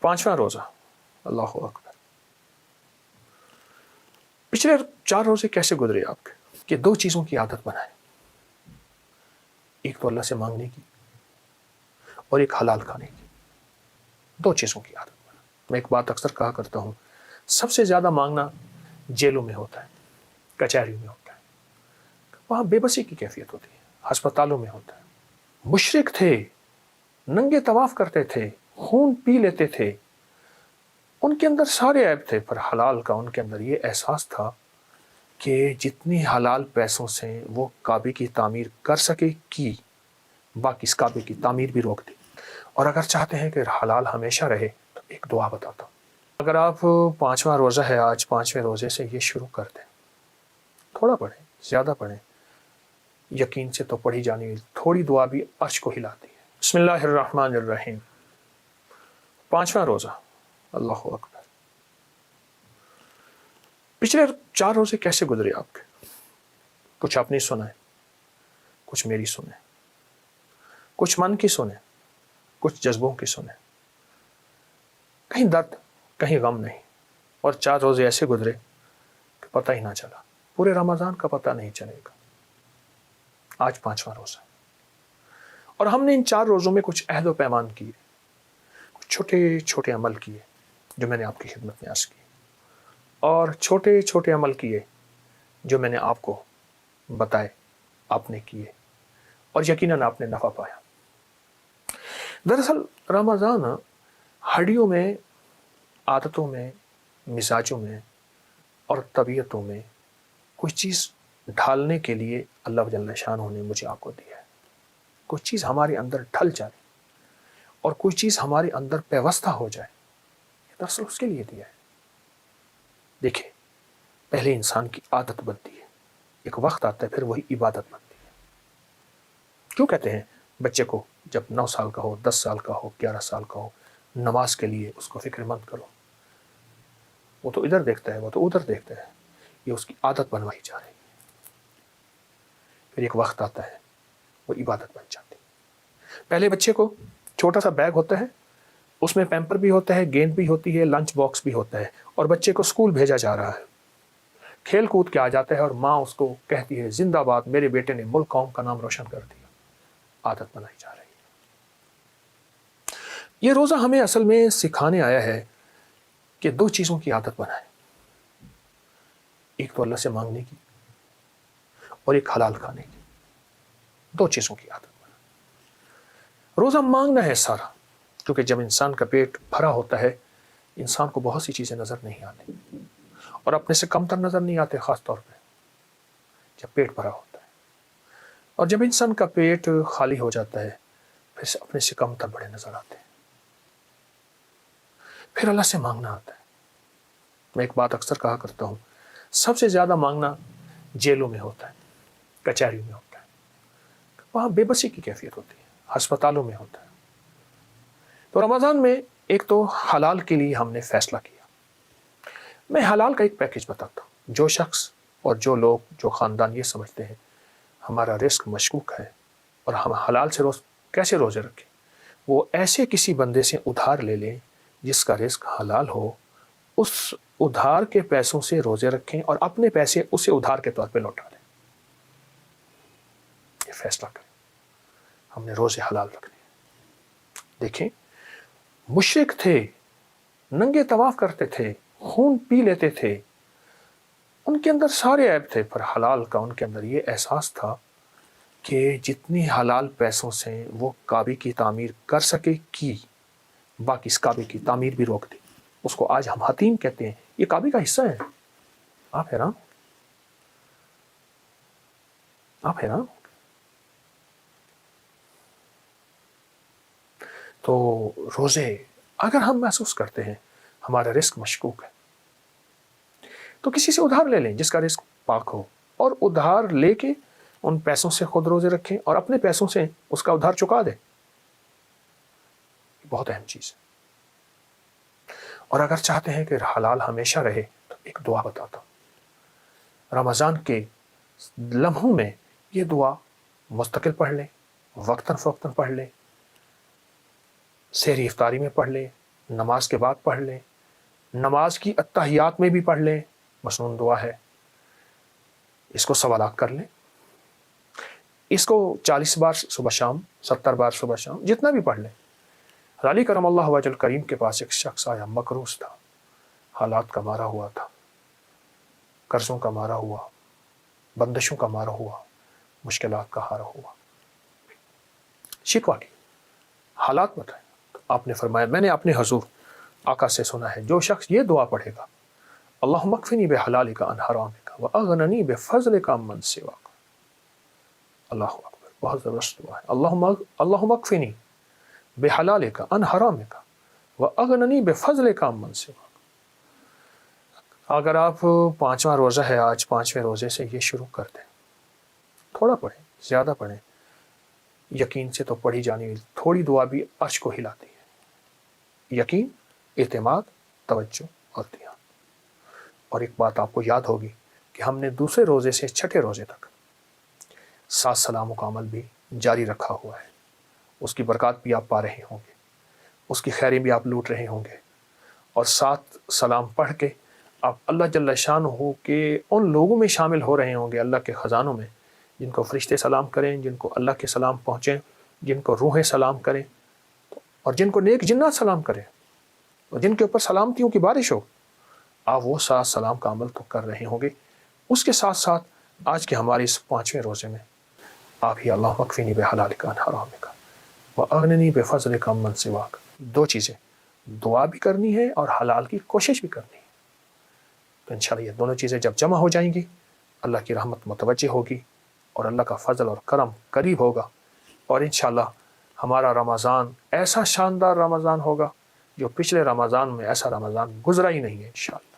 पांचवा रोज़ा, अल्लाह अकबर। पिछले 4 रोज़े कैसे गुजरे आपके कि 2 चीज़ों की आदत बनाए, एक तो अल्लाह से मांगने की और एक हलाल खाने की। 2 चीज़ों की आदत बनाए। मैं एक बात अक्सर कहा करता हूँ, सबसे ज़्यादा मांगना जेलों में होता है, कचहरी में होता है, वहाँ बेबसी की कैफियत होती है, अस्पतालों में होता है। मुशरिक थे, नंगे तवाफ करते थे, खून पी लेते थे, उनके अंदर सारे ऐब थे, पर हलाल का उनके अंदर ये एहसास था कि जितनी हलाल पैसों से वो काबे की तामीर कर सके की, बाकी इस काबे की तामीर भी रोक दी। और अगर चाहते हैं कि हलाल हमेशा रहे तो एक दुआ बताता हूँ। अगर आप 5वां रोज़ा है आज, 5वें रोज़े से ये शुरू कर दें, थोड़ा पढ़ें, ज़्यादा पढ़ें, यकीन से तो पढ़ी जानी थोड़ी दुआ भी अर्श को हिलाती है। बिस्मिल्लाहिर्रहमानिर्रहीम। 5वां रोज़ा, अल्लाह अकबर। पिछले 4 रोज़े कैसे गुजरे आपके? कुछ अपनी सुने, कुछ मेरी सुने, कुछ मन की सुने, कुछ जज्बों की सुने, कहीं दर्द कहीं गम नहीं। और 4 रोज़े ऐसे गुजरे कि पता ही ना चला, पूरे रमज़ान का पता नहीं चलेगा। आज 5वां रोज़ा और हमने इन 4 रोज़ों में कुछ अहद व पैमान किए, कुछ छोटे छोटे अमल किए जो मैंने आपकी खिदमत में अर्ज़ की, और छोटे छोटे अमल किए जो मैंने आपको बताए, आपने किए और यकीनन आपने नफ़ा पाया। दरअसल रमज़ान हड्डियों में, आदतों में, मिजाजों में और तबीयतों में कुछ चीज़ ढालने के लिए अल्लाह जल्ल शानहू ने मुझे आपको दिया है। कुछ चीज़ हमारे अंदर ढल जाए और कोई चीज़ हमारे अंदर व्यवस्था हो जाए, दरअसल उसके लिए दिया है। देखिए, पहले इंसान की आदत बनती है, एक वक्त आता है फिर वही इबादत बनती है। क्यों कहते हैं बच्चे को जब 9 साल का हो, 10 साल का हो, 11 साल का हो, नमाज के लिए उसको फिक्रमंद करो, वो तो इधर देखता है, वो तो उधर देखता है, ये उसकी आदत बनवाई जा रही है। फिर एक वक्त आता है वो इबादत बन जाती है। पहले बच्चे को छोटा सा बैग होता है, उसमें पैम्पर भी होता है, गेंद भी होती है, लंच बॉक्स भी होता है, और बच्चे को स्कूल भेजा जा रहा है। खेल कूद के आ जाता है और माँ उसको कहती है जिंदाबाद, मेरे बेटे ने मुल्क कौम का नाम रोशन कर दिया। आदत बनाई जा रही है। ये रोज़ा हमें असल में सिखाने आया है कि 2 चीज़ों की आदत बनाए, एक तो अल्लाह से मांगने की और एक हलाल खाने की। 2 चीज़ों की आदत बनाए। रोज़ा मांगना है सारा, क्योंकि जब इंसान का पेट भरा होता है इंसान को बहुत सी चीज़ें नज़र नहीं आती और अपने से कमतर नज़र नहीं आते, ख़ास तौर पे जब पेट भरा होता है। और जब इंसान का पेट खाली हो जाता है फिर से अपने से कमतर बड़े नज़र आते हैं। फिर अल्लाह से मांगना आता है। मैं एक बात अक्सर कहा करता हूँ, सबसे ज़्यादा मांगना जेलों में होता है, कचहरी में होता है, वहाँ बेबसी की कैफियत होती है, अस्पतालों में होता है। तो रमज़ान में एक तो हलाल के लिए हमने फ़ैसला किया। मैं हलाल का एक पैकेज बताता हूँ। जो शख्स और जो लोग, जो ख़ानदान ये समझते हैं हमारा रिस्क मशकूक है और हम हलाल से कैसे रोज़े रखें, वो ऐसे किसी बंदे से उधार ले लें जिसका रिस्क हलाल हो, उस उधार के पैसों से रोज़े रखें और अपने पैसे उसे उधार के तौर पे लौटा दें। ये फैसला करें, हमने रोज़े हलाल रखने। देखें, मुशरिक थे, नंगे तवाफ करते थे, खून पी लेते थे, उनके अंदर सारे ऐब थे, पर हलाल का उनके अंदर ये एहसास था कि जितनी हलाल पैसों से वो काबे की तामीर कर सके की, बाकी इस काबे की तामीर भी रोक दी। उसको आज हम हतीम कहते हैं, ये काबे का हिस्सा है। आप हैरान, आप हैरान। तो रोज़े अगर हम महसूस करते हैं हमारा रिस्क मशकूक है तो किसी से उधार ले लें जिसका रिस्क पाक हो, और उधार लेके उन पैसों से खुद रोज़े रखें और अपने पैसों से उसका उधार चुका दें। बहुत अहम चीज़ है। और अगर चाहते हैं कि हलाल हमेशा रहे तो एक दुआ बताता हूँ। रमज़ान के लम्हों में ये दुआ मुस्तकिल पढ़ लें, वक्तन फ़वक्तन पढ़ लें, सहरी इफ्तारी में पढ़ लें, نماز کے بعد پڑھ لیں، نماز کی اتحیات میں بھی پڑھ لیں، مسنون دعا ہے، اس کو 1.25 لاکھ کر لیں، اس کو 40 بار صبح شام، 70 بار صبح شام، جتنا بھی پڑھ لیں۔ علی کرم اللہ وجہ الکریم کے پاس ایک شخص آیا، مقروض تھا، حالات کا مارا ہوا تھا، قرضوں کا مارا ہوا، بندشوں کا مارا ہوا، مشکلات کا ہارا ہوا، شکوا کی، حالات بتائیں۔ تو آپ نے فرمایا، میں نے اپنے حضور آقا سے سنا ہے، جو شخص یہ دعا پڑھے گا، اللہم اکفنی بحلالک عن حرامک واغننی بفضلک عمن سواک، اللہ اکبر، بہت زبردست دعا ہے، اللہم اکفنی بحلالک عن حرامک واغننی بفضلک عمن سواک۔ اگر آپ 5واں روزہ ہے آج، 5ویں روزے سے یہ شروع کر دیں، تھوڑا پڑھیں، زیادہ پڑھیں، یقین سے تو پڑھی جانی، تھوڑی دعا بھی عرش کو ہلاتی ہے، یقین، اعتماد، توجہ اور دھیان۔ اور ایک بات آپ کو یاد ہوگی کہ ہم نے دوسرے روزے سے 6ٹھے روزے تک 7 سلاموں کا عمل بھی جاری رکھا ہوا ہے، اس کی برکات بھی آپ پا رہے ہوں گے، اس کی خیریں بھی آپ لوٹ رہے ہوں گے، اور 7 سلام پڑھ کے آپ اللہ جل شانہ کے ان لوگوں میں شامل ہو رہے ہوں گے، اللہ کے خزانوں میں، جن کو فرشتے سلام کریں، جن کو اللہ کے سلام پہنچیں، جن کو روحیں سلام کریں، اور جن کو نیک جنات سلام کریں، اور جن کے اوپر سلامتیوں کی بارش ہو۔ آپ وہ 7 سلام کا عمل تو کر رہے ہوں گے، اس کے ساتھ ساتھ آج کے ہمارے اس 5ویں روزے میں آپ ہی اللہم اکفنی بحلالک عن حرامک واغننی بفضلک عمن سواک، 2 چیزیں، دعا بھی کرنی ہے اور حلال کی کوشش بھی کرنی ہے۔ تو انشاءاللہ یہ دونوں چیزیں جب جمع ہو جائیں گی، اللہ کی رحمت متوجہ ہوگی، اور اللہ کا فضل اور کرم قریب ہوگا، اور انشاءاللہ ہمارا رمضان ایسا شاندار رمضان ہوگا جو پچھلے رمضان میں ایسا رمضان گزرا ہی نہیں ہے انشاءاللہ۔